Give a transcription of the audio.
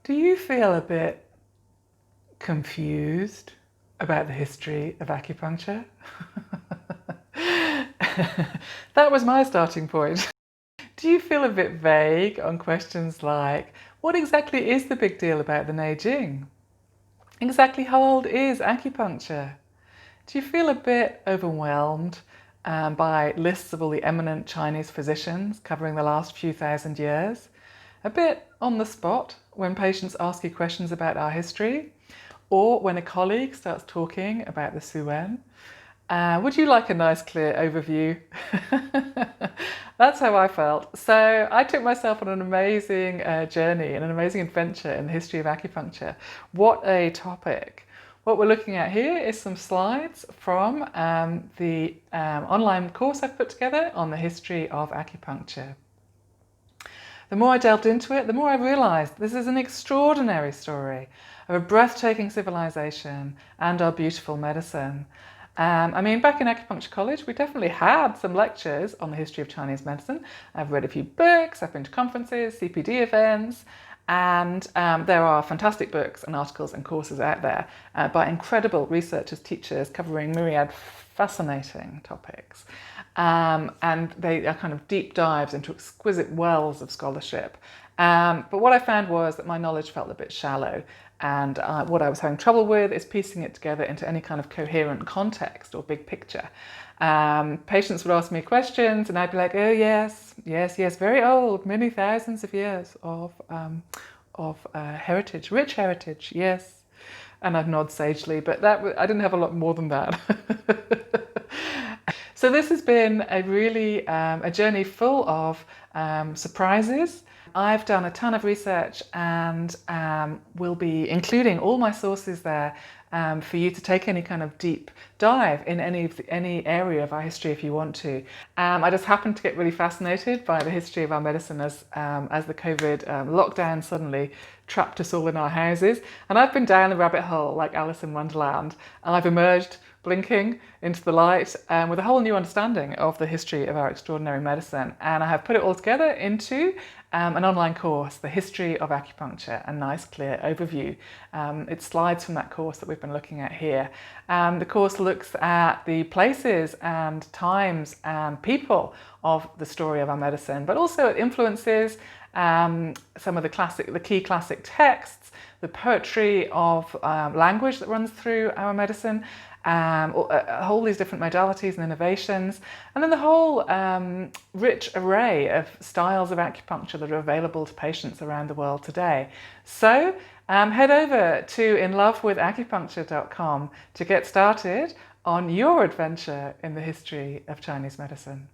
Do you feel a bit confused about the history of acupuncture? That was my starting point. Do you feel a bit vague on questions like, what exactly is the big deal about the Nei Jing? Exactly how old is acupuncture? Do you feel a bit overwhelmed by lists of all the eminent Chinese physicians covering the last few thousand years? A bit on the spot when patients ask you questions about our history, or when a colleague starts talking about the Suen? Would you like a nice clear overview? That's how I felt. So I took myself on an amazing journey and an amazing adventure in the history of acupuncture. What a topic. What we're looking at here is some slides from the online course I've put together on the history of acupuncture. The more I delved into it, the more I realised this is an extraordinary story of a breathtaking civilization and our beautiful medicine. I mean, back in acupuncture college, we definitely had some lectures on the history of Chinese medicine. I've read a few books, I've been to conferences, CPD events, and there are fantastic books and articles and courses out there by incredible researchers, teachers covering myriad fascinating topics. And they are kind of deep dives into exquisite wells of scholarship. But what I found was that my knowledge felt a bit shallow, and what I was having trouble with is piecing it together into any kind of coherent context or big picture. Patients would ask me questions and I'd be like, oh yes, yes, yes, very old, many thousands of years of heritage, rich heritage, yes. And I'd nod sagely, but I didn't have a lot more than that. So this has been a really a journey full of surprises. I've done a ton of research and will be including all my sources there for you to take any kind of deep dive in any area of our history if you want to. I just happened to get really fascinated by the history of our medicine as the COVID lockdown suddenly trapped us all in our houses. And I've been down the rabbit hole like Alice in Wonderland, and I've emerged blinking into the light with a whole new understanding of the history of our extraordinary medicine. And I have put it all together into an online course, The History of Acupuncture, a nice clear overview. It's slides from that course that we've been looking at here. The course looks at the places and times and people of the story of our medicine, but also it influences some of the key classic texts, the poetry of language that runs through our medicine, all these different modalities and innovations, and then the whole rich array of styles of acupuncture that are available to patients around the world today. So head over to inlovewithacupuncture.com to get started on your adventure in the history of Chinese medicine.